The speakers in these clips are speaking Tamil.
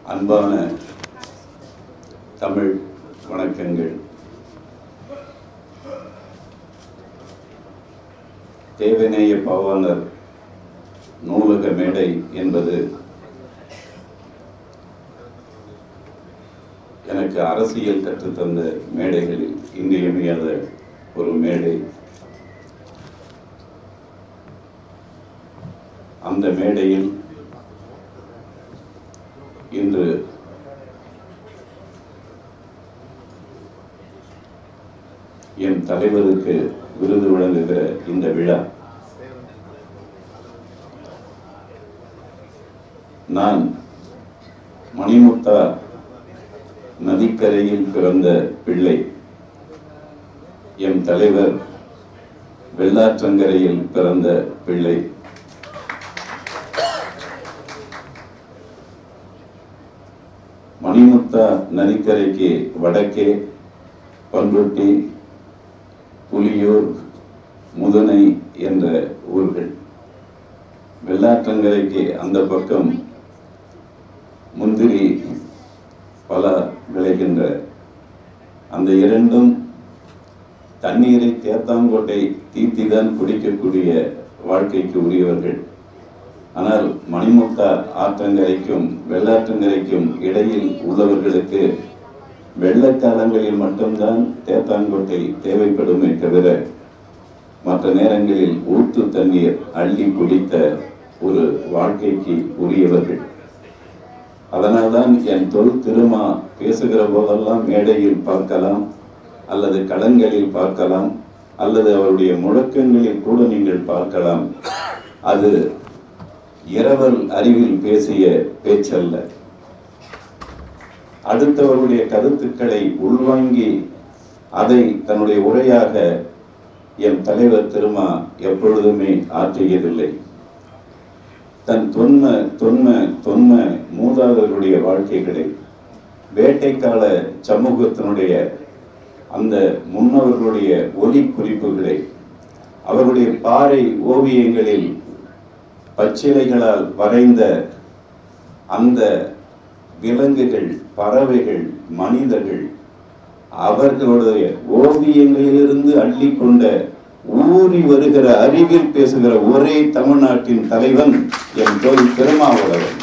அன்பான தமிழ் வணக்கங்கள். தேவநேய பாவாணர் நூலக மேடை என்பது எனக்கு அரசியல் கற்றுத்தந்த மேடைகளில் இன்றியமையாத ஒரு மேடை. அந்த மேடையில் இன்று என் தலைவருக்கு விருது வழங்குகிற இந்த விழா, நான் மணிமுத்தா நதிக்கரையில் பிறந்த பிள்ளை. என் தலைவர் வெள்ளாற்றங்கரையில் பிறந்த பிள்ளை. மணிமுத்தா நதிக்கரைக்கு வடக்கே பண்ருட்டி, புலியூர், முதுனை என்ற ஊர்கள். வெள்ளாற்றங்கரைக்கு அந்த பக்கம் முந்திரி பல விளைகின்ற அந்த இரண்டும் தண்ணீரை தேத்தாங்கோட்டை தீத்திதான் குடிக்கக்கூடிய வாழ்க்கைக்கு உரியவர்கள். ஆனால் மணிமுத்தா ஆற்றங்கரைக்கும் வெள்ளாற்றங்கரைக்கும் இடையில் உள்ளவர்களுக்கு வெள்ளக்காலங்களில் மட்டும்தான் தேத்தாங்கோட்டை தேவைப்படுமே தவிர மற்ற நேரங்களில் ஊற்று தண்ணீர் அள்ளி குடித்த ஒரு வாழ்க்கைக்கு உரியவர்கள். அதனால்தான் என் தொல் திருமா பேசுகிற போதெல்லாம் மேடையில் பார்க்கலாம், அல்லது களங்களில் பார்க்கலாம், அல்லது அவருடைய முழக்கங்களில் கூட நீங்கள் பார்க்கலாம். அது இரவல் அறிவில் பேசிய பேச்சல்ல. அடுத்தவருடைய கருத்துக்களை உள்வாங்கி அதை தன்னுடைய உரையாக என் தலைவர் திருமா எப்பொழுதுமே ஆற்றியதில்லை. தன் தொன்ம மூதாதையருடைய வாழ்க்கைகளை, வேட்டைக்கால சமூகத்தினுடைய அந்த முன்னவர்களுடைய ஒலி குறிப்புகளை, அவருடைய பாறை ஓவியங்களில் பச்சிலைகளால் வரைந்த அந்த விலங்குகள், பறவைகள், மனிதர்கள், அவர்களுடைய ஓவியங்களிலிருந்து அள்ளிக்கொண்ட ஊறி வருகிற அறிவில் பேசுகிற ஒரே தமிழ்நாட்டின் தலைவன் என் தொல் திருமாவளவன்.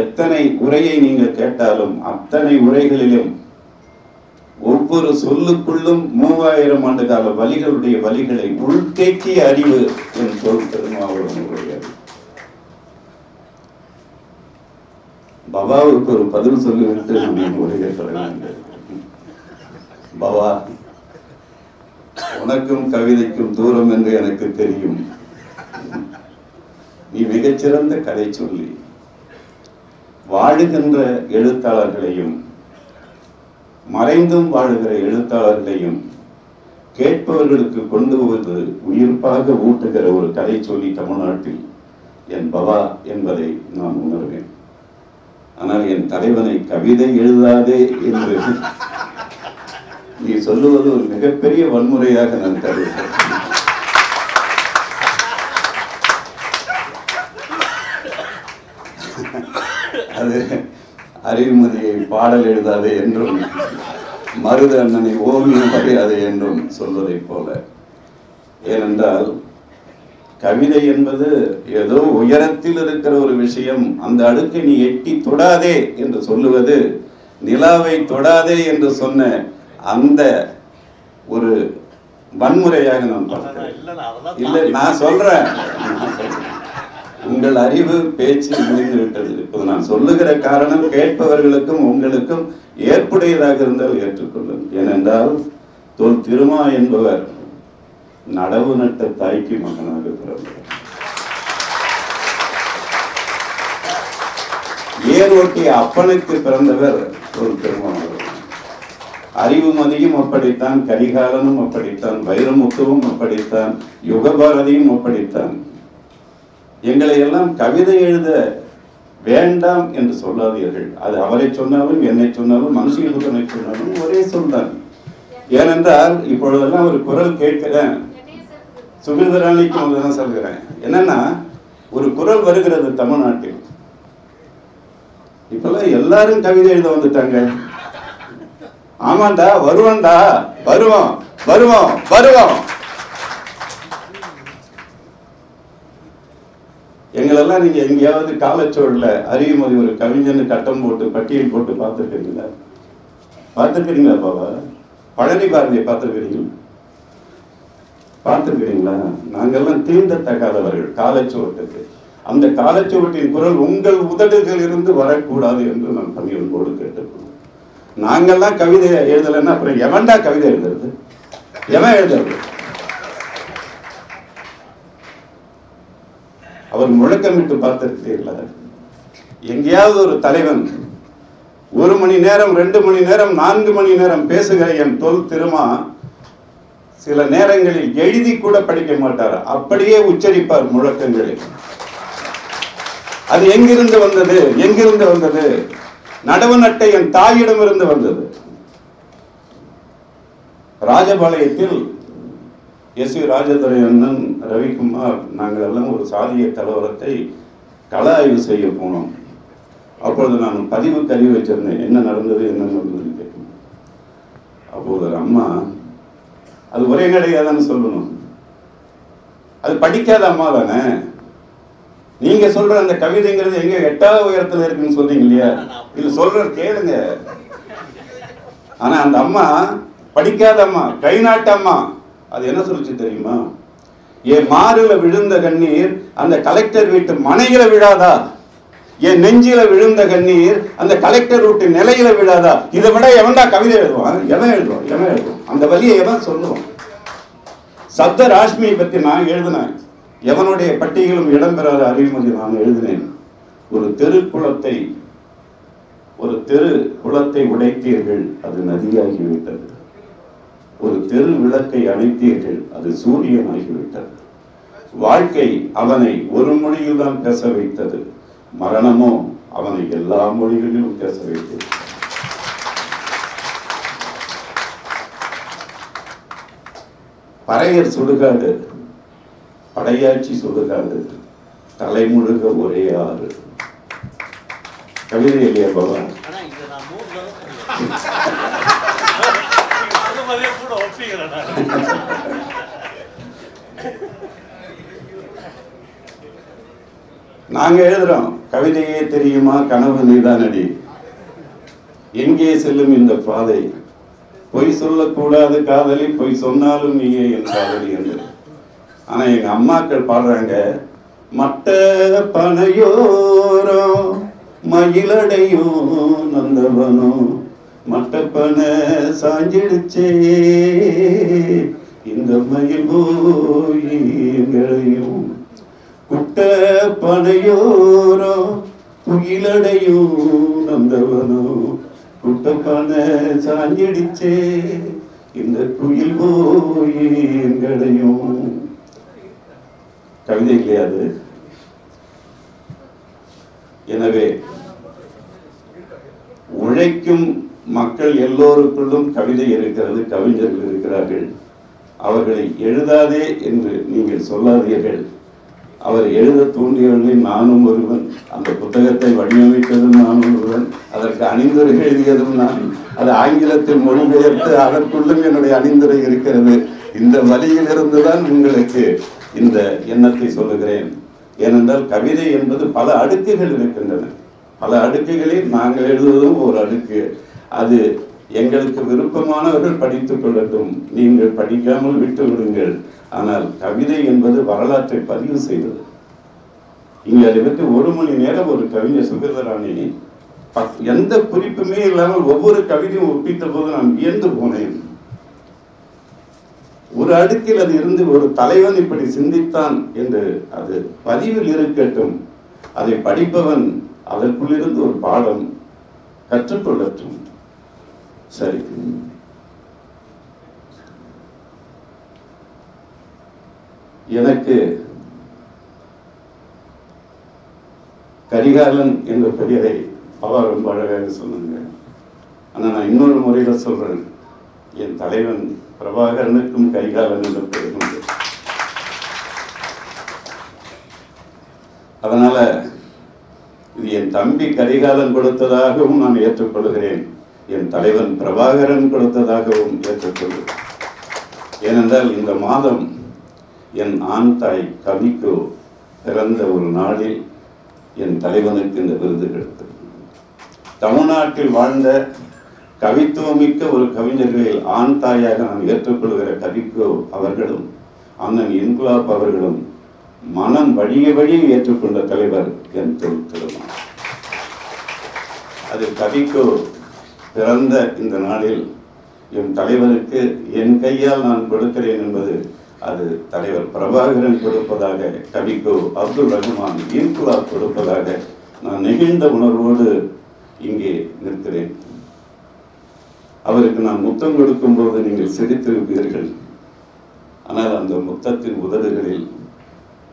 எத்தனை உரையை நீங்கள் கேட்டாலும் அத்தனை உரைகளிலும் ஒவ்வொரு சொல்லுக்குள்ளும் 3000 ஆண்டு கால வலிகளுடைய வலிகளை உள்தேக்கிய அறிவு என் தொல் திருமாவளவனுடைய. பவாவுக்கு ஒரு பதில் சொல்லிவிட்டு நான் உரையை தொடங்கினேன். பவா, உனக்கும் கவிதைக்கும் தூரம் என்று எனக்கு தெரியும். நீ மிகச்சிறந்த கதை சொல்லி வாழுகின்ற எழுத்தாளர்களையும் மறைந்தும் வாழுகிற எழுத்தாளர்களையும் கேட்பவர்களுக்கு கொண்டு வருவது உயிர்ப்பாக ஊட்டுகிற ஒரு கதை சொல்லி தமிழ்நாட்டில் என் பவா என்பதை நான் உணர்வேன். ஆனால் என் தலைவனை கவிதை எழுதாதே என்று நீ சொல்லுவது ஒரு மிகப்பெரிய வன்முறையாக நான் கருதுகிறேன். அது அறிவுமதியை பாடல் எழுதாதே என்றும் மருது அண்ணனை ஓவியம் வரையாதே என்றும் சொல்வதை போல. ஏனென்றால் கவிதை என்பது ஏதோ உயரத்தில் இருக்கிற ஒரு விஷயம், அந்த அடுக்கை நீ எட்டி தொடாதே என்று சொல்லுவது நிலாவை தொடாதே என்று சொன்ன அந்த ஒரு வன்முறையாக நான் பார்க்கிறேன். இல்லை, நான் சொல்றேன், உங்கள் அறிவு பேச்சு முடிந்து விட்டது. இப்போது நான் சொல்லுகிற காரணம் கேட்பவர்களுக்கும் உங்களுக்கும் ஏற்புடையதாக இருந்தால் ஏற்றுக்கொள்ளும். ஏனென்றால் தொல் திருமா என்பவர் நடவு நட்ட தாய்க்கு மகனாக பிறந்தார். ஏரோட்டிய அப்பனுக்கு பிறந்தவர் தொல் திருமா. அறிவுமதியும் அப்படித்தான், கரிகாலனும் அப்படித்தான், வைரமுத்துவும் அப்படித்தான், யுகபாரதியும் அப்படித்தான். எங்களை எல்லாம் கவிதை எழுத வேண்டாம் என்று சொல்லாதீர்கள். அது அவரை சொன்னாலும் என்னை சொன்னாலும் மனுஷனை சொன்னாலும் ஒரே சொல்தான். ஏனென்றால் இப்பொழுதெல்லாம் ஒரு குரல் கேட்கிறேன், சுகிர்தராணிக்கு தான் சொல்கிறேன். என்னன்னா, ஒரு குரல் வருகிறது தமிழ்நாட்டில். இப்பெல்லாம் எல்லாரும் கவிதை எழுத வந்துட்டாங்க. ஆமாண்டா, வருவோம்டா, வருவோம் வருவோம் வருவோம். எங்களெல்லாம் நீங்க எங்கேயாவது காலச்சோழல அறிவுமதி ஒரு கவிஞன்னு கட்டம் போட்டு பட்டியல் போட்டு பார்த்துருக்கீங்களா? பார்த்துருக்கிறீங்களா பாபா? பழனி பாரதியை பார்த்துருக்கிறீங்களா? பார்த்துருக்கிறீங்களா? நாங்கெல்லாம் தீண்டத்தகாதவர்கள் காலச்சுவட்டுக்கு. அந்த காலச்சுவட்டின் குரல் உங்கள் உதடுகள் இருந்து வரக்கூடாது என்று நான் பணியோடு கேட்டுக்கொள்கிறேன். நாங்கெல்லாம் கவிதை எழுதலைன்னா அப்புறம் எவன்டா கவிதை எழுதுறது? எவன் எழுதுறது? அவர் முழக்கமிட்டு பார்த்திருக்கிறீர்களா? எங்கேயாவது ஒரு தலைவன் 1 மணி நேரம் 2 மணி நேரம் 4 மணி நேரம் பேசுகிற என் தொல் திருமா சில நேரங்களில் எழுதி கூட படிக்க மாட்டார், அப்படியே உச்சரிப்பார் முழக்கங்களை. அது எங்கிருந்து வந்தது? எங்கிருந்து வந்தது? நடவு நட்டை என் தாயிடமிருந்து வந்தது. ராஜபாளையத்தில் எஸ் வி ராஜதுரை அண்ணன், ரவிக்குமார், நாங்கள் எல்லாம் ஒரு சாதிய கலவரத்தை கள ஆய்வு செய்ய போனோம். அப்பொழுது நான் பதிவு கருவி வச்சிருந்தேன், என்ன நடந்தது என்ன நடந்ததுன்னு கேட்கணும். அப்போது ஒரு அம்மா, அது ஒரே நடையாதான்னு சொல்லணும், அது படிக்காத அம்மா தானே. நீங்க சொல்ற அந்த கவிதைங்கிறது எங்க 8வது உயரத்துல இருக்குன்னு சொல்றீங்க இல்லையா? இது சொல்ற கேளுங்க. ஆனா அந்த அம்மா படிக்காத அம்மா, கை நாட்டு அம்மா. அது என்ன சொல்லுச்சு தெரியுமா? என் மாறுல விழுந்த கண்ணீர் அந்த கலெக்டர் வீட்டு மனையில விழாதா? என் நெஞ்சில விழுந்த கண்ணீர் அந்த கலெக்டர் வீட்டு நிலையில விழாதா? இதை விட எவன்டா கவிதை எழுதுவான்? எவன் எழுதுவான்? எவன் எழுதுவான்? அந்த வழியை எவன் சொல்லுவான்? சப்த ராஷ்மியை பத்தி நான் எழுதினேன். எவனுடைய பட்டியலும் இடம்பெறாத அறிவுமதி நான் எழுதினேன். ஒரு தெரு குளத்தை உடைத்தீர்கள், அது நதியாகிவிட்டது. ஒரு தெரு விளக்கை அணைத்தீர்கள், அது சூரியனாகிவிட்டது. வாழ்க்கை அவனை ஒரு மொழியில் தான் பேச வைத்தது, மரணமோ அவனை எல்லா மொழிகளிலும் பேச வைத்தது. பறையர் சுடுகாடு, படையாட்சி சுடுகாடு, தலைமுழுக ஒரே ஆறு. கவிதை இல்லையா பாபா? நாங்க எழுதுறோம், கவிதையே தெரியுமா கனவு நீதானடி, எங்கே செல்லும் இந்த பாதை, பொய் சொல்லக்கூடாது காதலி, பொய் சொன்னாலும் நீயே என் காதலி என்று. ஆனா எங்க அம்மாக்கள் பாடுறாங்க, மட்ட பனையோரோ மயிலடையோ நந்தவனோ, மட்டப்பன சாஞ்சிடுச்சே இந்த மயில் போயும், குட்ட பனையோரோ குயிலடையோ நந்தவனோ, குட்டப்பன சாஞ்சிடுச்சே இந்த குயில் போயும். கவிதை இல்லையா அது? எனவே உழைக்கும் மக்கள் எல்லோருக்குள்ளும் கவிதை இருக்கிறது, கவிஞர்கள் இருக்கிறார்கள். அவர்களை எழுதாதே என்று நீங்கள் சொல்லாதீர்கள். அவர் எழுத தூண்டியவர்களில் நானும் ஒருவன், அந்த புத்தகத்தை வடிவமைத்ததும் நானும் ஒருவன், அதற்கு அணிந்துரை எழுதியதும் நான், அது ஆங்கிலத்தில் மொழிபெயர்த்து அதற்குள்ளும் என்னுடைய அணிந்துரை இருக்கிறது. இந்த வழியில் இருந்துதான் உங்களுக்கு இந்த எண்ணத்தை சொல்லுகிறேன். ஏனென்றால் கவிதை என்பது பல அடுக்குகள் இருக்கின்றன. பல அடுக்குகளில் நாங்கள் எழுதுவதும் ஒரு அடுக்கு. அது எங்களுக்கு விருப்பமானவர்கள் படித்துக் கொள்ளட்டும், நீங்கள் படிக்காமல் விட்டு விடுங்கள். ஆனால் கவிதை என்பது வரலாற்றை பதிவு செய்வது. இங்கே அதை பற்றி 1 மணி நேரம் ஒரு கவிஞர் சுகதராணி எந்த குறிப்புமே இல்லாமல் ஒவ்வொரு கவிதையும் ஒப்பித்த போது நான் வியந்து போனேன். ஒரு அடுக்கில் அது இருந்து ஒரு தலைவன் இப்படி சிந்தித்தான் என்று அது பதிவில் இருக்கட்டும். அதை படிப்பவன் அதற்குள்ளிருந்து ஒரு பாடம் கற்றுக்கொள்ளட்டும். சரி, எனக்கு கரிகாலன் என்ற பெயரை அவர் ரொம்ப அழகாக சொன்னாங்க. ஆனால் நான் இன்னொரு முறையில சொல்றேன், என் தலைவன் பிரபாகரனுக்கும் கரிகாலன் என்ற பெயர் உண்டு. அதனால இது என் தம்பி கரிகாலன் கொடுத்ததாகவும் நான் ஏற்றுக்கொள்கிறேன், என் தலைவன் பிரபாகரன் கொடுத்ததாகவும் ஏற்றுக்கொள்கிறேன். ஏனென்றால் இந்த மாதம் என் ஆண் தாய் கவிக்கு பிறந்த ஒரு நாளில் என் தலைவனுக்கு இந்த விருது கிடைத்தது. தமிழ்நாட்டில் வாழ்ந்த கவித்துவமிக்க ஒரு கவிஞர்களில் ஆண் தாயாக நான் ஏற்றுக்கொள்கிற கவிக்கோ அவர்களும் அண்ணன் இன்குலாப் அவர்களும் மனம் வழிய ஏற்றுக்கொண்ட தலைவர் என் திருமான். அது கவிக்கோ பிறந்த இந்த நாளில் என் தலைவருக்கு என் கையால் நான் கொடுக்கிறேன் என்பது அது தலைவர் பிரபாகரன் கொடுப்பதாக, கவிக்கோ அப்துல் ரஹ்மான் இன்குலாப் கொடுப்பதாக நான் நெகிழ்ந்த உணர்வோடு இங்கே நிற்கிறேன். அவருக்கு நான் முத்தம் கொடுக்கும் போது நீங்கள் சிரித்திருப்பீர்கள். ஆனால் அந்த முத்தத்தின் உதடுகளில்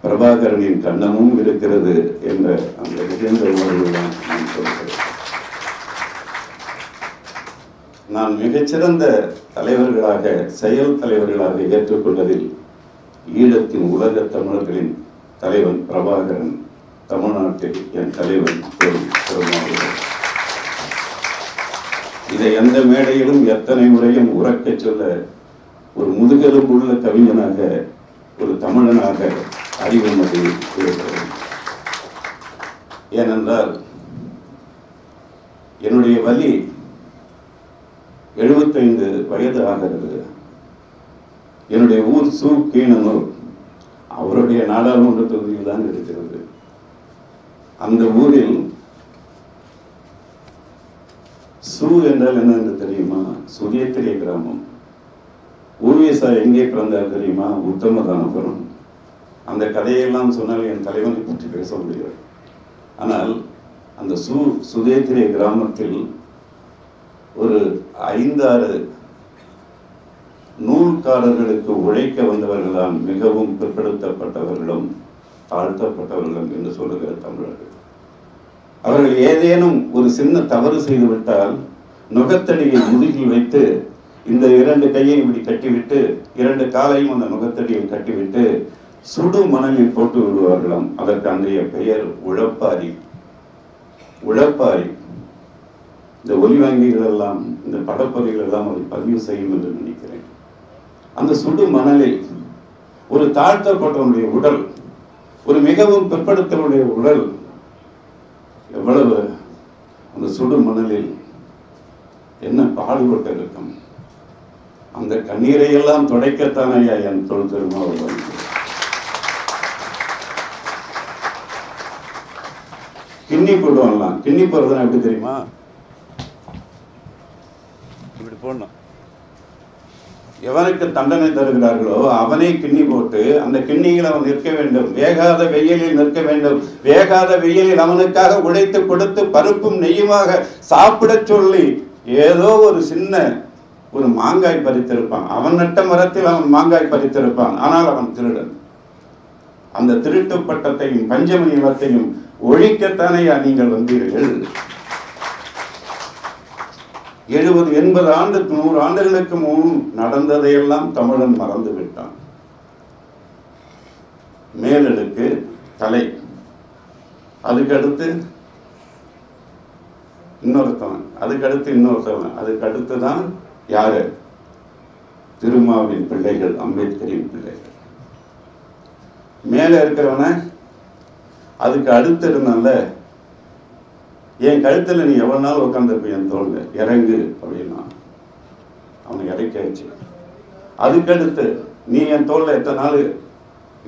பிரபாகரனின் கண்ணமும் இருக்கிறது என்ற அந்த நிகழ்ந்த உணர்வு தான் நான் சொல்கிறேன். நான் மிகச்சிறந்த தலைவர்களாக, செயல் தலைவர்களாக ஏற்றுக்கொண்டதில் ஈழத்தின் உலக தமிழர்களின் தலைவன் பிரபாகரன், தமிழ்நாட்டில் என் தலைவன் திருமாவளவன். இதை எந்த மேடையிலும் எத்தனை முறையும் உறக்கச் சொல்ல ஒரு முதுகெலும்புள்ள கவிஞனாக, ஒரு தமிழனாக அறிவுமதி இருக்கிறது. ஏனென்றால் என்னுடைய வலி 75 வயது ஆகிறது. என்னுடைய ஊர் சு கீழனூர், அவருடைய நாடாளுமன்ற தொகுதியில் தான் இருக்கிறது. அந்த ஊரில் சு என்றால் என்ன என்று தெரியுமா? சுதேத்திரிய கிராமம். ஊர்வேசா எங்கே பிறந்தார் தெரியுமா? உத்தமதானபுரம். அந்த கதையெல்லாம் சொன்னால் என் தலைவனை பற்றி பேச முடியாது. ஆனால் அந்த சுதேத்திரிய கிராமத்தில் ஒரு 5-6 நூல்காரர்களுக்கு உழைக்க வந்தவர்கள்தான் மிகவும் பிற்படுத்தப்பட்டவர்களும் தாழ்த்தப்பட்டவர்களும் என்று சொல்லுகிற தமிழர்கள். அவர்கள் ஏதேனும் ஒரு சின்ன தவறு செய்துவிட்டால் நுகத்தடியை முதுகில் வைத்து இந்த 2 கையை இப்படி கட்டிவிட்டு 2 காலையும் அந்த நுகத்தடியில் கட்டிவிட்டு சுடு மணலில் போட்டு விடுவார்களாம். அதற்கு அன்றைய பெயர் உழப்பாரி. உழப்பாரி. இந்த ஒலி வங்கிகள் எல்லாம், இந்த படப்பதிகள் எல்லாம் அதை பதிவு செய்யும் என்று நினைக்கிறேன். அந்த சுடு மணலில் ஒரு தாழ்த்தப்பட்டவனுடைய உடல், ஒரு மிகவும் பிற்படுத்தவனுடைய உடல் எவ்வளவு அந்த சுடு மணலில் என்ன பாடுபட்டு இருக்கும். அந்த கண்ணீரை எல்லாம் துடைக்கத்தானே என் தொல் திருமாவளவன். கிண்ணி போடுவாங்களாம். கிண்ணி போடுறதுனா எப்படி தெரியுமா? இப்படி போடணும். எவனுக்கு தண்டனை தருகிறார்களோ அவனை கிண்ணி போட்டு அந்த கிண்ணியில் அவன் நிற்க வேண்டும். வேகாத வெயிலில் நிற்க வேண்டும். வேகாத வெயிலில் அவனுக்காக உழைத்து கொடுத்து பருப்பும் நெய்யுமாக சாப்பிட சொல்லி ஏதோ ஒரு சின்ன ஒரு மாங்காய் பறித்திருப்பான். அவன் நட்ட மரத்தில் அவன் மாங்காய் பறித்திருப்பான். ஆனால் அவன் திருடன். அந்த திருட்டு பட்டத்தையும் பஞ்சமணி இனத்தையும் ஒழிக்கத்தானே நீங்கள் வந்தீர்கள். 70, 80 ஆண்டு 100 ஆண்டுகளுக்கு முன் நடந்ததையெல்லாம் தமிழன் மறந்து விட்டான். மேலெடுக்கு தலை, அதுக்கடுத்து இன்னொருத்தவன், அதுக்கடுத்து இன்னொருத்தவன், அதுக்கடுத்துதான் யாரு? திருமாவின் பிள்ளைகள், அம்பேத்கரின் பிள்ளைகள். மேல இருக்கிறவன அதுக்கு அடுத்து இருந்தால என் கழுத்துல நீ எவ்வளவு நாள் உட்காந்துருப்ப, என் தோல்ல இறங்கு அப்படின்னா அவனை இறக்காச்சு. அதுக்கடுத்து நீ என் தோல்ல எத்தனை நாள்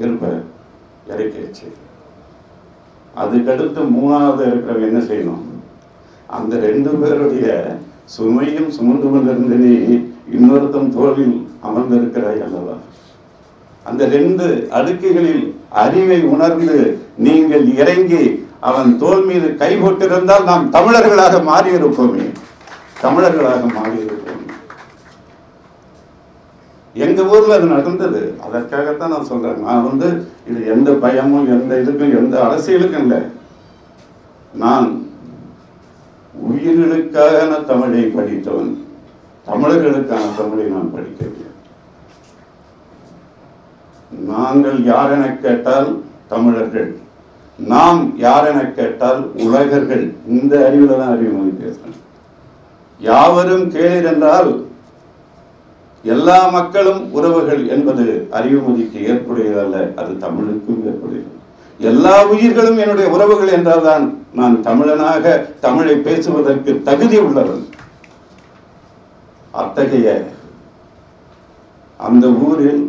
இருப்ப, இறக்காச்சு. அதுக்கடுத்து 3ஆவது இருக்கிறவங்க என்ன செய்யணும்? அந்த 2 பேருடைய சுமையும் சுமந்து கொண்டிருந்த நீ இன்னொருத்தன் தோளில் அமர்ந்திருக்கிறாய் அல்லவா? அந்த 2 அடுக்குகளில் அறிவை உணர்ந்து நீங்கள் இறங்கி அவன் தோல் மீது கை போட்டிருந்தால் நாம் தமிழர்களாக மாறியிருப்போமே. தமிழர்களாக மாறியிருப்போம். எங்க ஊர்ல அது நடந்தது. அதற்காகத்தான் நான் சொல்றேன். நான் இது எந்த பயமும் எந்த இதுக்கும் எந்த அரசியலுக்கும் இல்லை. நான் உயிர்களுக்கான தமிழை படித்தவன். தமிழர்களுக்கான தமிழை நான் படிக்கவில்லை. நாங்கள் யார் என கேட்டால் தமிழர்கள். நாம் யார் என கேட்டால் உலகர்கள். இந்த அறிவுல தான் அறிவுமதி பேசுறேன். யாவரும் கேளீர் என்றால் எல்லா மக்களும் உறவுகள் என்பது அறிவுமதிக்கு ஏற்புடையதல்ல, அது தமிழுக்கும் ஏற்புடையது. எல்லா உயிர்களும் என்னுடைய உறவுகள் என்றால்தான் நான் தமிழனாக தமிழை பேசுவதற்கு தகுதி உள்ளவன். அத்தகைய அந்த ஊரில்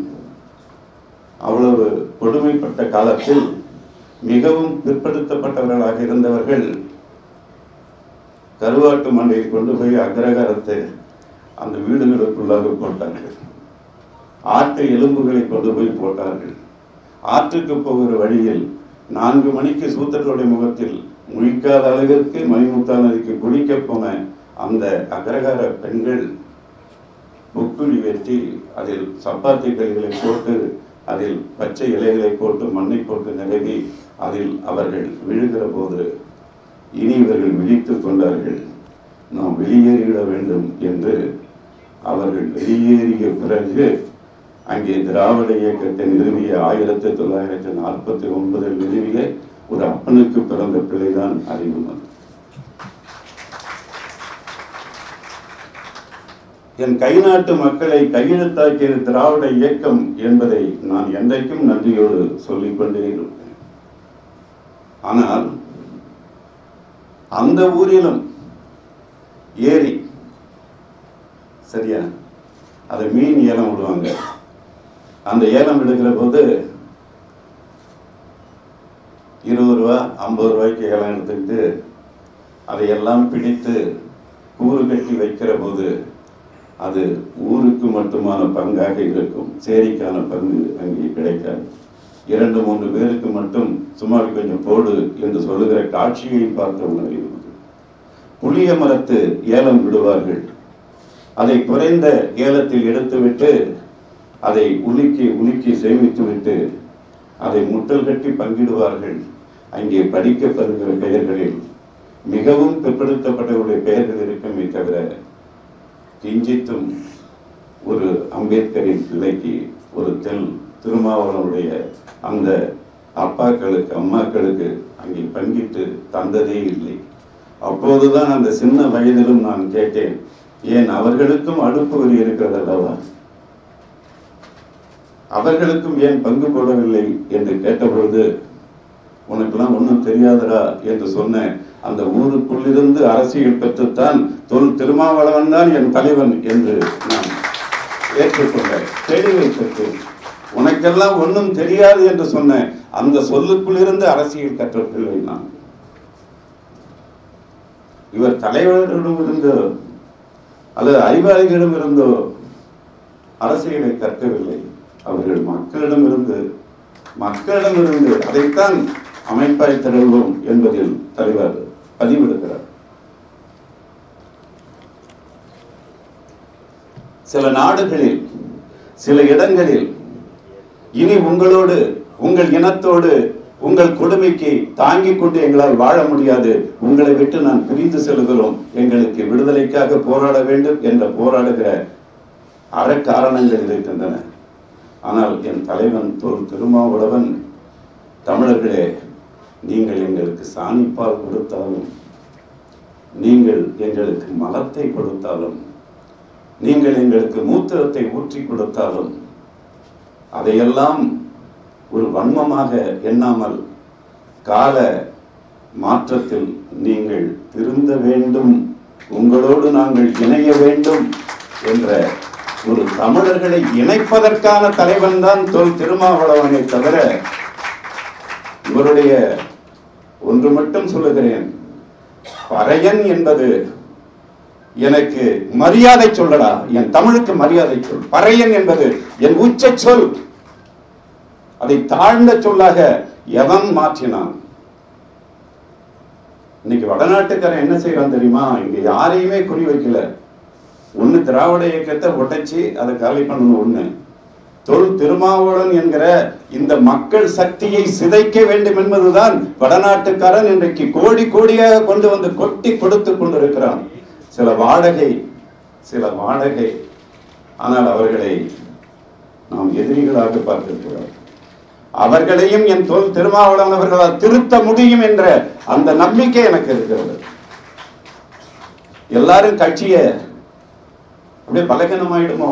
அவ்வளவு கொடுமைப்பட்ட காலத்தில் மிகவும் பிற்படுத்தப்பட்டவர்களாக இருந்தவர்கள் கருவாட்டு மண்டையை கொண்டு போய் அக்ரகாரத்தை அந்த வீடுகளுக்குள்ளாக போட்டார்கள். ஆட்டு எலும்புகளை கொண்டு போய் போட்டார்கள். ஆற்றுக்கு போகிற வழியில் 4 மணிக்கு சூத்திரனுடைய முகத்தில் முழிக்காத அளவிற்கு மணிமுத்தா நதிக்கு குளிக்க போன அந்த அக்ரகார பெண்கள் புக்குழி வெட்டி அதில் சப்பாத்தி கைகளை போட்டு அதில் பச்சை இலைகளை போட்டு மண்ணை போட்டு நிரவி அதில் அவர்கள் விழுகிற போது இனி இவர்கள் விழித்துக் கொண்டார்கள். நாம் வெளியேறிவிட வேண்டும் என்று அவர்கள் வெளியேறிய பிறகு அங்கே திராவிட இயக்கத்தை நிறுவிய 1949 நிறுவிய ஒரு அப்பனுக்கு பிறந்த பிள்ளைதான் அறிவுமதி. என் கை நாட்டு மக்களை கையெழுத்தாக்கிய திராவிட இயக்கம் என்பதை நான் என்றைக்கும் நன்றியோடு சொல்லிக்கொண்டே இருப்பேன். ஆனால் அந்த ஊரிலும் ஏரி சரியா அதை மீன் ஏலம் விடுவாங்க. அந்த ஏலம் எடுக்கிற போது 20 ரூபா 50 ரூபாய்க்கு ஏலம் எடுத்துக்கிட்டு அதையெல்லாம் பிடித்து கூறு கட்டி வைக்கிற போது அது ஊருக்கு மட்டுமான பங்காக இருக்கும். சேரிக்கான பங்கு அங்கே கிடைக்காது. 2-3 பேருக்கு மட்டும் சும்மா கொஞ்சம் போடு என்று சொல்லுகிற காட்சியை பார்க்க உணர்வு. புளிய மரத்து ஏலம் விடுவார்கள். அதை குறைந்த ஏலத்தில் எடுத்துவிட்டு அதை உலுக்கி சேமித்து விட்டு அதை முட்டல் கட்டி பங்கிடுவார்கள். அங்கே படிக்கப்படுகிற பெயர்களில் மிகவும் பிற்படுத்தப்பட்டவருடைய பெயர்கள் இருக்குமே தவிர கிஞ்சித்தும் ஒரு அம்பேத்கரின் பிள்ளைக்கு ஒரு திருமாவளவனுடைய அந்த அப்பாக்களுக்கு அம்மாக்களுக்கு அங்கே பங்கிட்டு தந்ததே இல்லை. அப்போதுதான் அந்த சின்ன வயதிலும் நான் கேட்டேன், ஏன் அவர்களுக்கும் அடுப்பு வரி இருக்கிறது அல்லவா, அவர்களுக்கும் ஏன் பங்கு போடவில்லை என்று கேட்டபொழுது உனக்கெல்லாம் ஒன்றும் தெரியாதரா என்று சொன்ன அந்த ஊருக்குள்ளிருந்து அரசியல் பெற்றுத்தான் திருமாவளவன் தான் என் தலைவன் என்று நான் ஏற்றுக்கொண்ட தெளிவை பெற்று உனக்கெல்லாம் ஒன்றும் தெரியாது என்று சொன்ன அந்த சொல்லுக்குள்ளிருந்து அரசியல் கற்ற பிள்ளை நான். இவர் தலைவர்களிடம் இருந்தோ அல்லது அறிவாளிகளிடம் இருந்தோ அரசியலை கற்கவில்லை. அவர்கள் மக்களிடமிருந்து அதைத்தான் அமைப்பாய் திரள்வோம் என்பதில் தலைவர் பதிவெடுக்கிறார். சில நாடுகளில் சில இடங்களில் இனி உங்களோடு உங்கள் இனத்தோடு உங்கள் கொடுமைக்கு தாங்கிக் கொண்டு எங்களால் வாழ முடியாது, உங்களை விட்டு நான் பிரிந்து செல்கிறோம், எங்களுக்கு விடுதலைக்காக போராட வேண்டும் என்று போராடுகிற அறக்காரணங்கள் இருக்கின்றன. ஆனால் என் தலைவன் திருமாவளவன், தமிழர்களே, நீங்கள் எங்களுக்கு சாணிப்பால் கொடுத்தாலும், நீங்கள் எங்களுக்கு மலத்தை கொடுத்தாலும், நீங்கள் எங்களுக்கு மூத்திரத்தை ஊற்றி கொடுத்தாலும் அதையெல்லாம் ஒரு வன்மமாக எண்ணாமல் கால மாற்றத்தில் நீங்கள் திருந்த வேண்டும், உங்களோடு நாங்கள் இணைய வேண்டும் என்ற ஒரு தமிழர்களை இணைப்பதற்கான தலைவன் தான் திருமாவளவனை தவிர இவருடைய ஒன்று மட்டும் சொல்லுகிறேன், பறையன் என்பது எனக்கு மரியாதை சொல்லடா, என் தமிழுக்கு மரியாதை சொல். பறையன் என்பது என் உச்ச சொல். அதை தாழ்ந்த சொல்லாக எவன் மாற்றினான்? இன்னைக்கு வடநாட்டுக்காரன் என்ன செய்யறான் தெரியுமா? இங்க யாரையுமே குறி வைக்கல. ஒண்ணு திராவிட இயக்கத்தை உடைச்சி அதை காலி பண்ணணும், ஒண்ணு திருமாவளவன் என்கிற இந்த மக்கள் சக்தியை சிதைக்க வேண்டும் என்பதுதான் வடநாட்டுக்காரன் இன்றைக்கு கோடி கோடியாக கொண்டு வந்து கொட்டி கொடுத்து கொண்டிருக்கிறான். சில வாடகை ஆனால் அவர்களை நாம் எதிரிகளாக பார்த்திருக்கிறார். அவர்களையும் என் தொல் திருமாவளவன் அவர்களால் திருத்த முடியும் என்ற அந்த நம்பிக்கை எனக்கு இருக்கிறது. எல்லாரும் கட்சிய அப்படியே பலகீனமாயிடுமோ,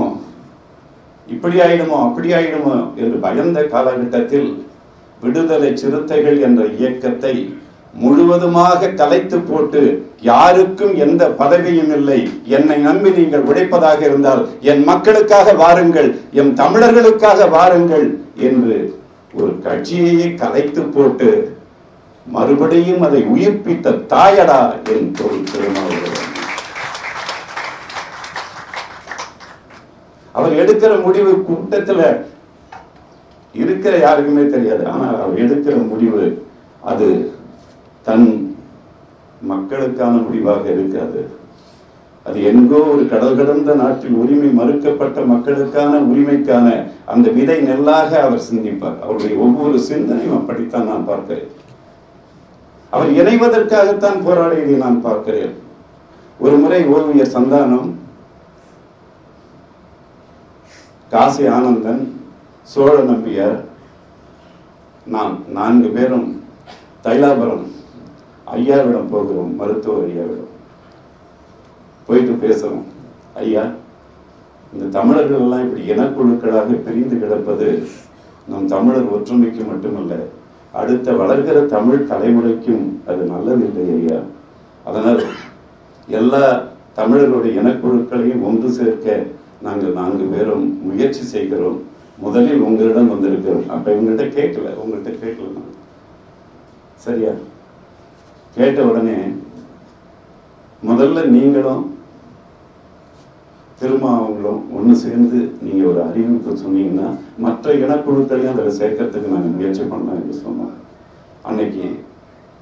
இப்படி ஆயிடுமோ அப்படி ஆயிடுமோ என்று பயந்த காலகட்டத்தில் விடுதலை சிறுத்தைகள் என்ற இயக்கத்தை முழுவதுமாக கலைத்து போட்டு, யாருக்கும் எந்த பதவியும் இல்லை, என்னை நம்பி நீங்கள் உழைப்பதாக இருந்தால் என் மக்களுக்காக வாருங்கள், எம் தமிழர்களுக்காக வாருங்கள் என்று ஒரு கட்சியையே கலைத்து போட்டு மறுபடியும் அதை உயிர்ப்பித்த தாயடா என் தொல் திருமாவளவன். அவர் எடுக்கிற முடிவு கூட்டத்தில் இருக்கிற யாருக்குமே தெரியாது. ஆனால் அவர் எடுக்கிற முடிவு அது தன் மக்களுக்கான முடிவாக இருக்காது. அது எங்கோ ஒரு கடல் கடந்த நாட்டில் உரிமை மறுக்கப்பட்ட மக்களுக்கான உரிமைக்கான அந்த விதை நெல்லாக அவர் சிந்திப்பார். அவருடைய ஒவ்வொரு சிந்தனையும் அப்படித்தான் நான் பார்க்கிறேன். அவர் இணைவதற்காகத்தான் போராடியதை நான் பார்க்கிறேன். ஒரு முறை ஓவியர் சந்தானம், காசி ஆனந்தன், சோழ நம்பியார், நான் 4 பேரும் தைலாபுரம் ஐயாவிடம் போகிறோம். மருத்துவர் ஐயாவிடம் போயிட்டு பேசுறோம். ஐயா, இந்த தமிழர்கள் எல்லாம் இப்படி இனக்குழுக்களாக பிரிந்து கிடப்பது நம் தமிழர் ஒற்றுமைக்கு மட்டுமல்ல, அடுத்த வளர்கிற தமிழ் தலைமுறைக்கும் அது நல்லதில்லை ஐயா. அதனால் எல்லா தமிழர்களுடைய இனக்குழுக்களையும் ஒன்று சேர்க்க நாங்கள் 4 பேரும் முயற்சி செய்கிறோம். முதலில் உங்களிடம் வந்திருக்கிறோம். அப்ப இவங்கள்ட்ட கேட்கல, உங்கள்கிட்ட கேட்கல. சரியா? கேட்ட உடனே முதல்ல நீங்களும் திருமாவங்களும் ஒன்று சேர்ந்து நீங்க ஒரு அறிவிப்பு சொன்னீங்கன்னா மற்ற இனக்குழுக்களையும் அதில் சேர்க்கறதுக்கு நாங்கள் முயற்சி பண்ணோம் என்று சொன்னோம். அன்னைக்கு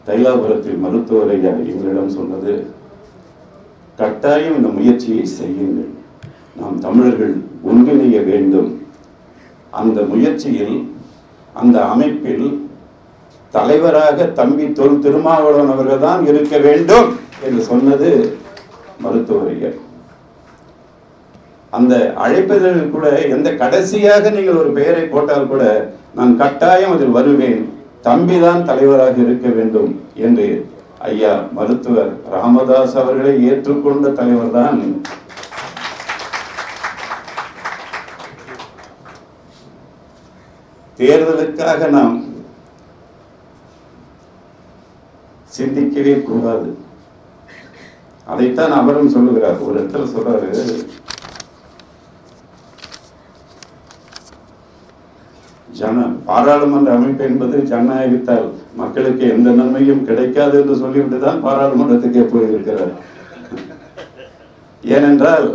தைலாபுரத்தில் மருத்துவர் ஐயா எங்களிடம் சொன்னது, கட்டாயம் இந்த முயற்சியை செய்யுங்கள், நாம் தமிழர்கள் ஒன்றிணைய வேண்டும், அந்த முயற்சியில் அந்த அமைப்பில் தலைவராக தம்பி தொல் திருமாவளவன் அவர்கள் தான் இருக்க வேண்டும் என்று சொன்னது மருத்துவர் ஐயா. அந்த அழைப்பதில் கூட எந்த கடைசியாக நீங்கள் ஒரு பெயரை போட்டால் கூட நான் கட்டாயம் அதில் வருவேன், தம்பிதான் தலைவராக இருக்க வேண்டும் என்று ஐயா மருத்துவர் ராமதாஸ் அவர்களை ஏற்றுக்கொண்ட தலைவர் தான் தேர்தலுக்காக நாம் சிந்திக்கவே கூடாது. அதைத்தான் அவரும் சொல்லுகிறார். ஒரு இடத்துல சொல்றாரு, பாராளுமன்ற அமைப்பு என்பது ஜனநாயகத்தால் மக்களுக்கு எந்த நன்மையும் கிடைக்காது என்று சொல்லிவிட்டுதான் பாராளுமன்றத்துக்கே போயிருக்கிறார். ஏனென்றால்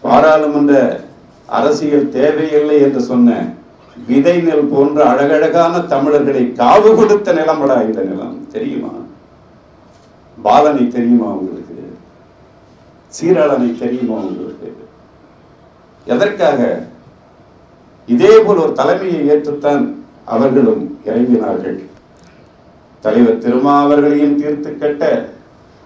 பாராளுமன்ற அரசியல் தேவையில்லை என்று சொன்ன விதை நெல் போன்ற அழகழகான தமிழர்களை காவு கொடுத்த நிலமடா இந்த நிலம். தெரியுமா? பாலனை தெரியுமா உங்களுக்கு? சீராளனை தெரியுமா உங்களுக்கு? எதற்காக? இதே போல் ஒரு தலைமையை ஏற்றுத்தான் அவர்களும் இறங்கினார்கள். தலைவர் திருமாவர்களையும் தீர்த்து கட்ட,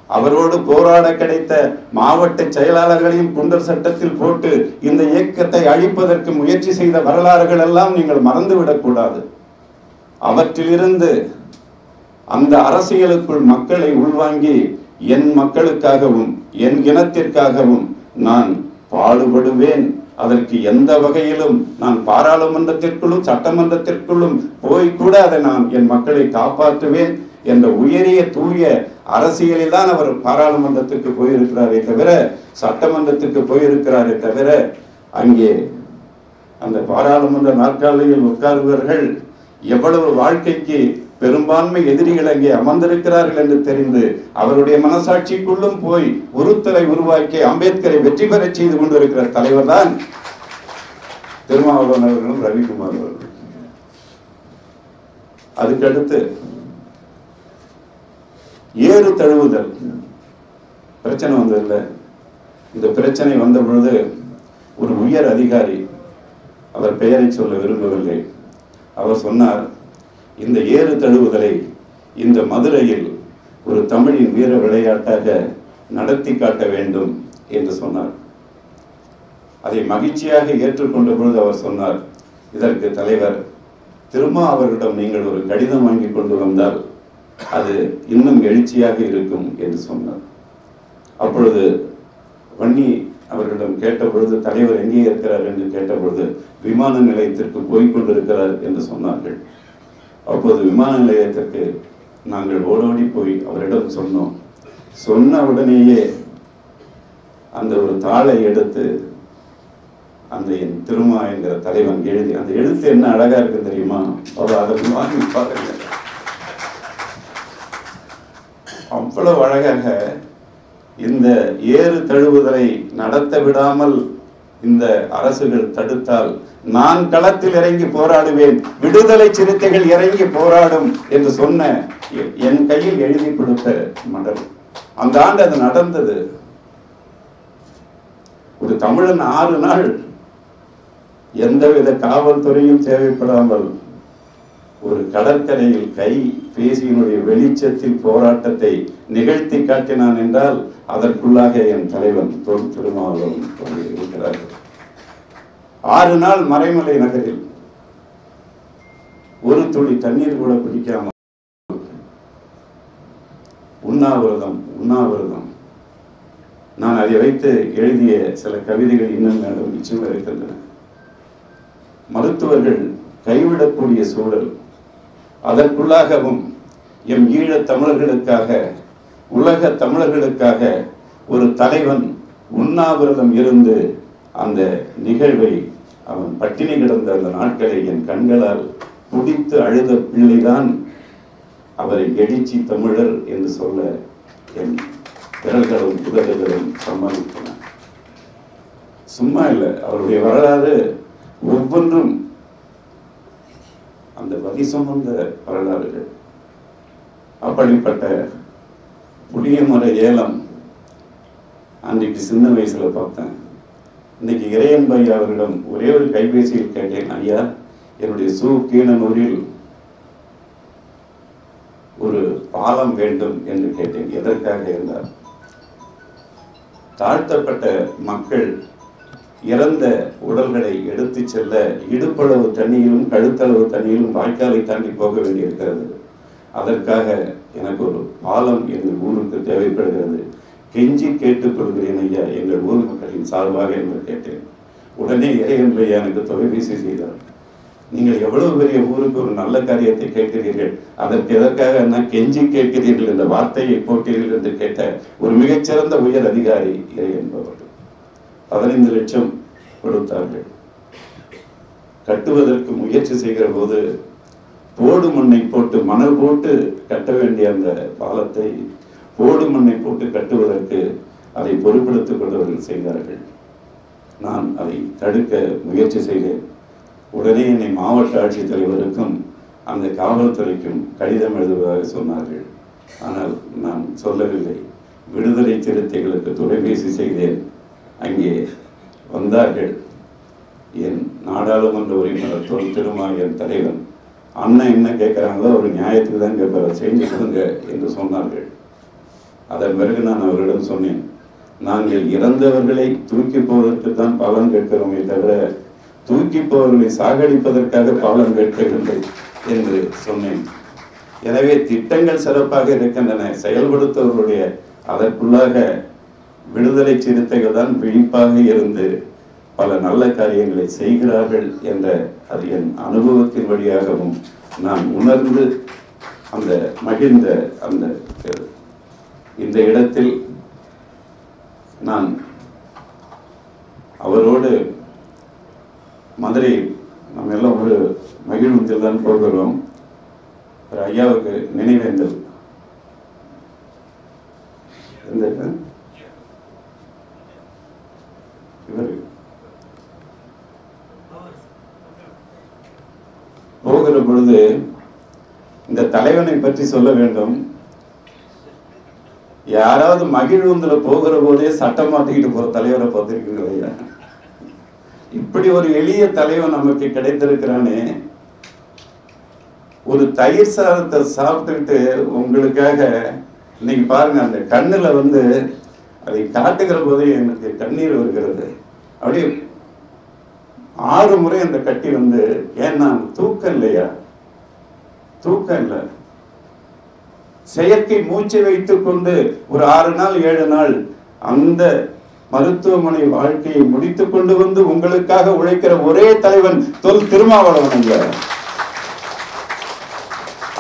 அவரோடு போராட கிடைத்த மாவட்ட செயலாளர்களையும் குண்டர் சட்டத்தில் போட்டு இந்த இயக்கத்தை அழிப்பதற்கு முயற்சி செய்த வரலாறுகள் எல்லாம் நீங்கள் மறந்துவிடக் கூடாது. அவற்றிலிருந்து அந்த அரசியலுக்குள் மக்களை உள்வாங்கி என் மக்களுக்காகவும் என் இனத்திற்காகவும் நான் பாடுபடுவேன், அதற்கு எந்த வகையிலும் நான் பாராளுமன்றத்திற்குள்ளும் சட்டமன்றத்திற்குள்ளும் போய் கூட அதை நான் என் மக்களை காப்பாற்றுவேன் என்ற உயரிய தூய அரசியலில் தான் அவர் பாராளுமன்றத்துக்கு போயிருக்கிறாரே தவிர, சட்டமன்றத்துக்கு போயிருக்கிறாரே தவிர, அங்கே அந்த பாராளுமன்ற நாற்காலியில் உட்கார்வர்கள் எவ்வளவு வாழ்க்கைக்கு பெரும்பான்மை எதிரிகள் அங்கே அமர்ந்திருக்கிறார்கள் என்று தெரிந்து அவருடைய மனசாட்சிக்குள்ளும் போய் உருத்தலை உருவாக்கி அம்பேத்கரை வெற்றி பெற செய்து கொண்டிருக்கிற தலைவர் தான் திருமாவளவன் அவர்களும் ரவிக்குமார் அவர்கள். அதுக்கடுத்து ஏறு தழுவுதல் பிரச்சனை வந்ததில்லை. இந்த பிரச்சனை வந்த பொழுது ஒரு உயர் அதிகாரி, அவர் பெயரை சொல்ல விரும்பவில்லை, அவர் சொன்னார், இந்த ஏறு தழுவுதலை இந்த மதுரையில் ஒரு தமிழின் வீர விளையாட்டாக நடத்தி காட்ட வேண்டும் என்று சொன்னார். அதை மகிழ்ச்சியாக ஏற்றுக்கொண்ட பொழுது அவர் சொன்னார், இதற்கு தலைவர் திரும்ப அவர்களிடம் நீங்கள் ஒரு கடிதம் வாங்கி கொண்டு வந்தால் அது இன்னும் எழுச்சியாக இருக்கும் என்று சொன்னார். அப்பொழுது வன்னி அவர்களிடம் கேட்டபொழுது, தலைவர் எங்கே இருக்கிறார் என்று கேட்டபொழுது, விமான நிலையத்திற்கு போய்கொண்டிருக்கிறார் என்று சொன்னார்கள். அப்போது விமான நிலையத்திற்கு நாங்கள் ஓடோடி போய் அவரிடம் சொன்னோம். சொன்ன உடனேயே அந்த ஒரு தாளை எடுத்து அந்த என் திருமா என்கிற தலைவன் எழுதி, அந்த எழுத்து என்ன அழகா இருக்கு தெரியுமா? அவர் அதை வாங்கி பாருங்க, அவ்வளவு அழகாக. இந்த ஏறு தழுவுதலை நடத்த விடாமல் இந்த அரசுகள் தடுத்தால் நான் களத்தில் இறங்கி போராடுவேன், விடுதலை சிறுத்தைகள் இறங்கி போராடும் என்று சொன்ன என் கையில் எழுதி கொடுத்த மடல். அந்த ஆண்டு அது நடந்தது. ஒரு தமிழன் 6 நாள் எந்தவித காவல்துறையும் தேவைப்படாமல் ஒரு கடற்கரையில் கை பேசியினுடைய வெளிச்சத்தில் போராட்டத்தை நிகழ்த்தி காட்டினான் என்றால் அதற்குள்ளாக என் தலைவன் தொல் திருமாவளவன் இருக்கிறார்கள். 6 நாள் மறைமலை நகரில் ஒரு துளி தண்ணீர் கூட குடிக்காமல் உண்ணாவிரதம். நான் அதை வைத்து எழுதிய சில கவிதைகள் இன்னும் மேலும் நிச்சயம் இருக்கின்றன. மருத்துவர்கள் கைவிடக்கூடிய சூழல், அதற்குள்ளாகவும் எம் ஈழத் தமிழர்களுக்காக, உலக தமிழர்களுக்காக ஒரு தலைவன் உண்ணாவிரதம் இருந்து அந்த நிகழ்வை, அவன் பட்டினி கிடந்த அந்த நாட்களை என் கண்களால் துடித்து அழுத பிள்ளைதான் அவரை எழுச்சி தமிழர் என்று சொல்ல என் விரல்களும் உதடுகளும் சம்மதித்தன. சும்மா இல்லை, அவருடைய வரலாறு ஒவ்வொன்றும் அந்த வகை சுமந்த வரலாறுகள். அப்படிப்பட்ட புளியமர ஏலம் அன்றைக்கு சின்ன வயசுல பார்த்தேன். இன்னைக்கு இறையன் பை அவரிடம் ஒரே ஒரு கைபேசியில் கேட்டேன், ஐயா என்னுடைய கீழனூரில் ஒரு பாலம் வேண்டும் என்று கேட்டேன். எதற்காக என்றார், தாழ்த்தப்பட்ட மக்கள் இறந்த உடல்களை எடுத்து செல்ல இடுப்பளவு தண்ணியிலும் கழுத்தளவு தண்ணியிலும் வாய்க்காலை தாண்டி போக வேண்டியிருக்கிறது. அதற்காக எனக்கு ஒரு பாலம் எங்கள் ஊருக்கு தேவைப்படுகிறது. கெஞ்சி கேட்டுக்கொள்கிறேன் ஐயா எங்கள் ஊர் மக்களின் சார்பாக என்று கேட்டேன். உடனே இறையன் ஐயா எனக்கு தொலைபேசி செய்தார். நீங்கள் எவ்வளவு பெரிய ஊருக்கு ஒரு நல்ல காரியத்தை கேட்கிறீர்கள், அதற்கு எதற்காக நான் கெஞ்சி கேட்கிறீர்கள் என்ற வார்த்தையை போட்டீர்கள் என்று கேட்ட ஒரு மிகச்சிறந்த உயர் அதிகாரி இறை என்பவர்கள் 15 லட்சம் கொடுத்தார்கள். கட்டுவதற்கு முயற்சி செய்கிற போது போடு மண்ணை போட்டு, மணல் போட்டு கட்ட வேண்டிய அந்த பாலத்தை போடு மண்ணை போட்டு கட்டுவதற்கு அதை பொறுப்பெடுத்துக் கொண்டவர்கள் செய்தார்கள். நான் அதை தடுக்க முயற்சி செய்தேன். உடனே என்னை மாவட்ட ஆட்சித்தலைவருக்கும் அந்த காவல்துறைக்கும் கடிதம் எழுதுவதாக சொன்னார்கள். ஆனால் நான் சொல்லவில்லை. விடுதலை சிறுத்தைகளுக்கு தொலைபேசி செய்தேன். அங்கே வந்தார்கள். என் நாடாளுமன்ற உறுப்பினர் தொல் திருமாயன் தலைவன், அண்ணன் என்ன கேட்கிறாங்களோ ஒரு நியாயத்துக்கு தான் கேட்பார், செஞ்சு கொடுங்க என்று சொன்னார்கள். அதன் பிறகு நான் அவரிடம் சொன்னேன், நாங்கள் இறந்தவர்களை தூக்கி போவதற்கு தான் பாலம் கேட்கிறோமே தவிர தூக்கி போவர்களை சாகடிப்பதற்காக பாலம் கேட்கவில்லை என்று சொன்னேன். எனவே திட்டங்கள் சிறப்பாக இருக்கின்றன, செயல்படுத்தவர்களுடைய அதற்குள்ளாக விடுதலை சிறுத்தைகள் தான் விழிப்பாக இருந்து பல நல்ல காரியங்களை செய்கிறார்கள் என்ற அது என் அனுபவத்தின் வழியாகவும் நான் உணர்ந்து அந்த மகிழ்ந்த அந்த இந்த இடத்தில் நான் அவரோடு மதுரை நம்ம எல்லாம் ஒரு மகிழ்வுத்தில் தான் போகிறோம். ஒரு ஐயாவுக்கு நினைவேந்தல் இவர் போகிற பொழுது இந்த தலைவனை பற்றி சொல்ல வேண்டும். யாராவது மகிழ்வுந்துல போகிற போதே சட்டம் மாத்திக்கிட்டு போற தலைவரை பார்த்திருக்கீங்களா? இப்படி ஒரு எளிய தலைவன் நமக்கு கிடைத்திருக்கிறானே. ஒரு தயிர் சாதத்தை சாப்பிட்டுக்கிட்டு உங்களுக்காக இன்னைக்கு பாருங்க, அந்த கண்ணுல அதை காட்டுகிற போதே எனக்கு கண்ணீர் வருகிறது. அப்படியே 6 முறை அந்த கட்டி வந்து, ஏன்னா தூக்கம் இல்லையா, தூக்கம் இல்லை, செயற்கை மூச்சை வைத்துக் கொண்டு ஒரு 6 நாள் 7 நாள் அந்த மருத்துவமனை வாழ்க்கையை முடித்துக் கொண்டு வந்து உங்களுக்காக உழைக்கிற ஒரே தலைவன் தொல் திருமாவளவன்.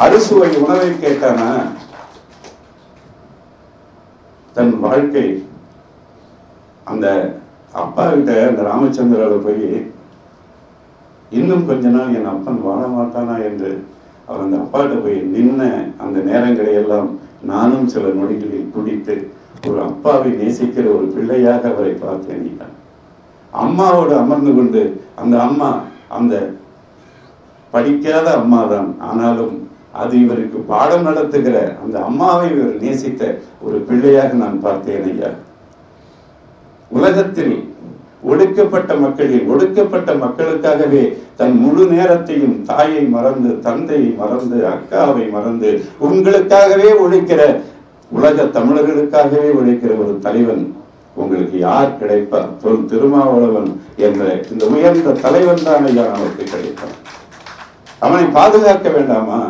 அறுசுவை உணவை கேட்டானா? தன் வாழ்க்கை அந்த அப்பா கிட்ட அந்த ராமச்சந்திராவை போய், இன்னும் கொஞ்ச நாள் என் அப்பன் வாழ மாட்டானா என்று அவர் அந்த அப்பாட்ட போய் நின்ன அந்த நேரங்களை எல்லாம் நானும் சில நொடிகளில் துடித்து ஒரு அப்பாவை நேசிக்கிற ஒரு பிள்ளையாக அவரை பார்த்தேன். அம்மாவோடு அமர்ந்து கொண்டு, அந்த அம்மா அந்த படிக்காத அம்மாதான், ஆனாலும் அது இவருக்கு பாடம் நடத்துகிற அந்த அம்மாவை இவர் நேசித்த ஒரு பிள்ளையாக நான் பார்த்தேன் ஐயா. உலகத்தில் ஒடுக்கப்பட்ட மக்களில் ஒடுக்கப்பட்ட மக்களுக்காகவே தன் முழு நேரத்தையும் தாயை மறந்து, தந்தையை மறந்து, அக்காவை மறந்து உங்களுக்காகவே உழைக்கிற, உலக தமிழர்களுக்காகவே உழைக்கிற ஒரு தலைவன் உங்களுக்கு யார் கிடைப்பார்? தொல் திருமாவளவன் என்ற இந்த உயர்ந்த தலைவன் தான் ஐயா நமக்கு கிடைப்பான். அவனை பாதுகாக்க வேண்டாமா?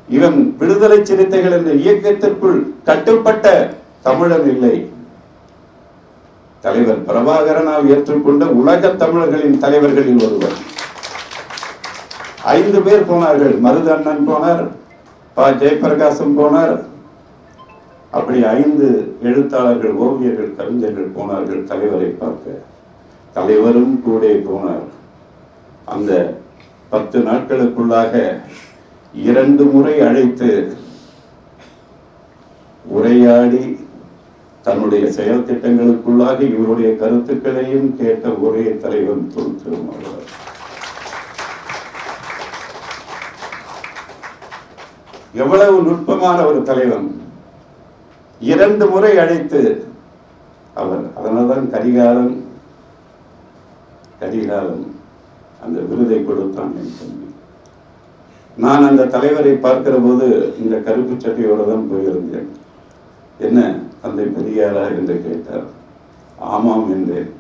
இவன் விடுதலை சிறுத்தைகள் என்ற இயக்கத்திற்குள் கட்டுப்பட்ட தமிழன் இல்லை. தலைவர் பிரபாகரனால் ஏற்றுக்கொண்ட உலக தமிழர்களின் தலைவர்களில் ஒருவர். 5 பேர் போனார்கள். மருதண்ணன் போனார், ப. ஜெயபிரகாசம் போனார், அப்படி 5 எழுத்தாளர்கள், ஓவியர்கள், கவிஞர்கள் போனார்கள் தலைவரை பார்க்க. தலைவரும் கூட போனார். அந்த 10 நாட்களுக்குள்ளாக 2 முறை அழைத்து உரையாடி தன்னுடைய செயல் திட்டங்களுக்குள்ளாக இவருடைய கருத்துக்களையும் கேட்ட ஒரே தலைவன் தொல் திருமாவளவன். எவ்வளவு நுட்பமான ஒரு தலைவன்! 2 முறை அழைத்து அவர், அதனால்தான் கரிகாலன் அந்த விருதை கொடுத்தான் என் தம்பி. நான் அந்த தலைவரை பார்க்கிற போது இந்த கருப்பு சட்டையோடு தான் போயிருந்தேன். என்ன தந்தை பெரியாரா என்று கேட்டார். ஆமாம் என்றேன்.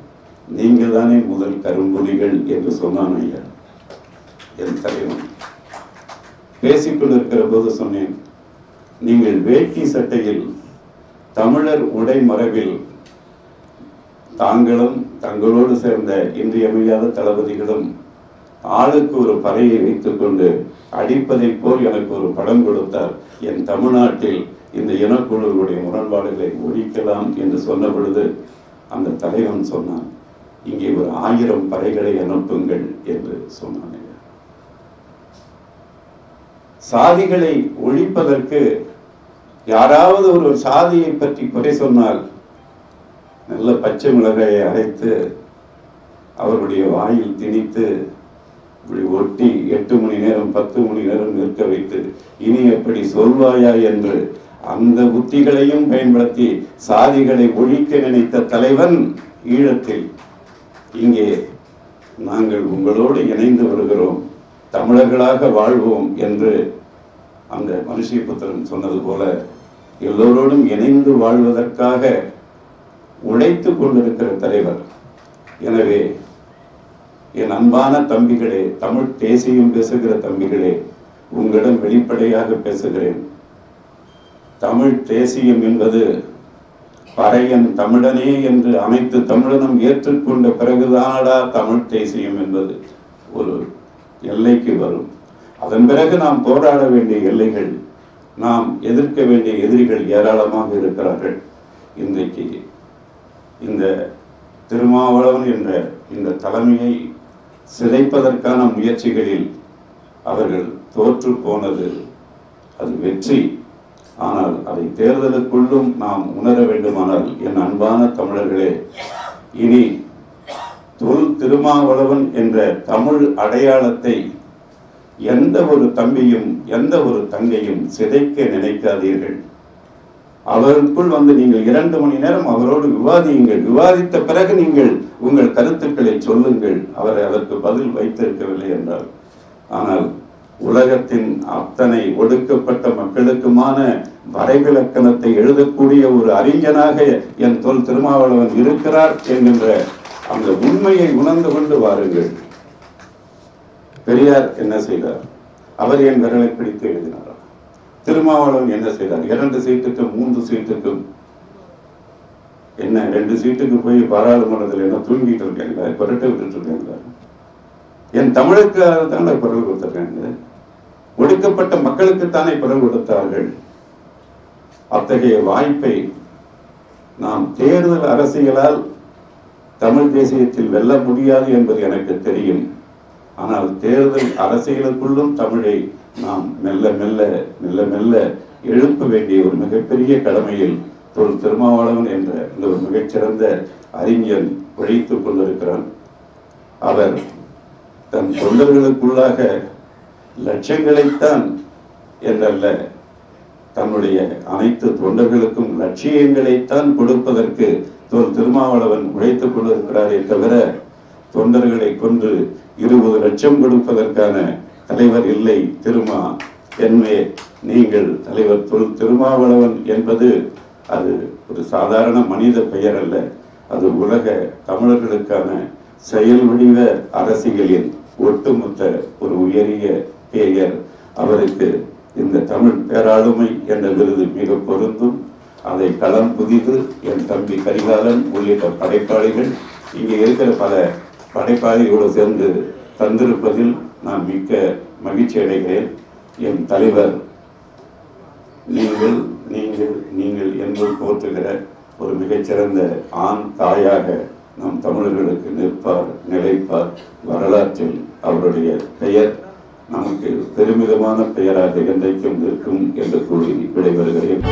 நீங்கள் தானே முதல் கரும்புலிகள் என்று சொன்னான் ஐயா என் தலைவன். பேசிக்கொண்டிருக்கிற போது சொன்னேன், நீங்கள் வேட்டி சட்டையில் தமிழர் உடை மரபில் தாங்களும் தங்களோடு சேர்ந்த இன்றியமையாத தளபதிகளும் ஆளுக்கு ஒரு பறையை வைத்துக் கொண்டு அடிப்பதை போல் எனக்கு ஒரு படம் கொடுத்தார். என் தமிழ்நாட்டில் இந்த இனக்குழுவுடைய முரண்பாடுகளை ஒழிக்கலாம் என்று சொன்ன பொழுது அந்த தலைவன் சொன்னான், இங்கே ஒரு 1000 பறைகளை அனுப்புங்கள் என்று சொன்னான். சாதிகளை ஒழிப்பதற்கு யாராவது ஒரு சாதியை பற்றி குறை சொன்னால் நல்ல பச்சை மிளகாயை அரைத்து அவருடைய வாயில் திணித்து இப்படி ஒட்டி 8 மணி நேரம் 10 மணி நேரம் நிற்க வைத்து இனி எப்படி சொல்வாயா என்று அந்த புத்திகளையும் பயன்படுத்தி சாதிகளை ஒழிக்க நினைத்த தலைவன் ஈழத்தில். இங்கே நாங்கள் உங்களோடு இணைந்து வருகிறோம், தமிழர்களாக வாழ்வோம் என்று அந்த மனுஷியபுத்திரன் சொன்னது போல எல்லோரோடும் இணைந்து வாழ்வதற்காக உழைத்து கொண்டிருக்கிற தலைவர். எனவே என் அன்பான தம்பிகளே, தமிழ் தேசியம் பேசுகிற தம்பிகளே, உங்களிடம் வெளிப்படையாக பேசுகிறேன். தமிழ் தேசியம் என்பது பறையன் தமிழனே என்று அனைத்து தமிழனும் ஏற்றுக்கொண்ட பிறகுதானடா தமிழ் தேசியம் என்பது ஒரு எல்லைக்கு வரும். அதன் பிறகு நாம் போராட வேண்டிய எல்லைகள், நாம் எதிர்க்க வேண்டிய எதிரிகள் ஏராளமாக இருக்கிறார்கள். இன்றைக்கு இந்த திருமாவளவன் என்ற இந்த தலைமையை சிதைப்பதற்கான முயற்சிகளில் அவர்கள் தோற்று போனது அது வெற்றி. ஆனால் அதை தேர்தலுக்குள்ளும் நாம் உணர வேண்டுமானால் என் அன்பான தமிழர்களே, இனி தொல் திருமாவளவன் என்ற தமிழ் அடையாளத்தை எந்த ஒரு தம்பியும் எந்த ஒரு தங்கையும் சிதைக்க நினைக்காதீர்கள். அவருக்குள் வந்து நீங்கள் 2 மணி நேரம் அவரோடு விவாதியுங்கள். விவாதித்த பிறகு நீங்கள் உங்கள் கருத்துக்களை சொல்லுங்கள். அவர் அதற்கு பதில் வைத்திருக்கவில்லை என்றால். ஆனால் உலகத்தின் அத்தனை ஒடுக்கப்பட்ட மக்களுக்குமான வரைவிலக்கணத்தை எழுதக்கூடிய ஒரு அறிஞனாக என் தொல் திருமாவளவன் இருக்கிறார் என்கின்ற அந்த உண்மையை உணர்ந்து கொண்டு வாருங்கள். பெரியார் என்ன செய்தார்? அவர் என் விரலை பிடித்து எழுதினார். திருமாவளவன் என்ன செய்தார்? 2 சீட்டுக்கும் 3 சீட்டுக்கும் என்ன 2 சீட்டுக்கு போய் பாராளுமன்றத்தில் என்ன தூங்கிட்டு இருக்காங்களா, புரட்ட விட்டுட்டு இருக்காங்களா? என் தமிழுக்காக தானே குரல் கொடுத்திருக்காங்க. ஒடுக்கப்பட்ட மக்களுக்குத்தானே குரல் கொடுத்தார்கள். அத்தகைய வாய்ப்பை நாம் தேர்தல் அரசியலால் தமிழ் தேசியத்தில் வெல்ல முடியாது என்பது எனக்கு தெரியும். ஆனால் தேர்தல் அரசியலுக்குள்ளும் தமிழை நாம் மெல்ல மெல்ல மெல்ல மெல்ல எழுப்ப வேண்டிய ஒரு மிகப்பெரிய கடமையில் தொல் திருமாவளவன் என்ற இந்த ஒரு மிகச்சிறந்த அறிஞன் உழைத்துக் கொண்டிருக்கிறான். அவர் தன் தொண்டர்களுக்குள்ளாக லட்சியங்களைத்தான் என்றல்ல, தன்னுடைய அனைத்து தொண்டர்களுக்கும் லட்சியங்களைத்தான் கொடுப்பதற்கு தொல் திருமாவளவன் உழைத்துக் கொண்டிருக்கிறாரே தவிர தொண்டர்களை கொன்று 20 லட்சம் கொடுப்பதற்கான தலைவர் இல்லை திருமா. எனவே நீங்கள் தலைவர் தொல் திருமாவளவன் என்பது அது ஒரு சாதாரண மனித பெயர் அல்ல, அது உலக தமிழர்களுக்கான செயல் வடிவ அரசியலின் ஒட்டுமொத்த ஒரு உயரிய பெயர். அவருக்கு இந்த தமிழ் பேராளுமை என்ற விருது மிக பொருந்தும். அதை களம் புதிது என் தம்பி கரிகாலன் உள்ளிட்ட படைப்பாளிகள் இங்கே இருக்கிற பல படைப்பாளிகளோடு சேர்ந்து தந்திருப்பதில் நான் மிக்க மகிழ்ச்சி அடைகிறேன். என் தலைவர் நீங்கள் நீங்கள் நீங்கள் என்று போற்றுகிற ஒரு மிகச்சிறந்த ஆண் தாயாக நம் தமிழர்களுக்கு நிற்பார், நிலைப்பார். வரலாற்றில் அவருடைய பெயர் நமக்கு பெருமிதமான பெயராக என்றைக்கும் நிற்கும் என்று கூறி விடைபெறுகிறேன்.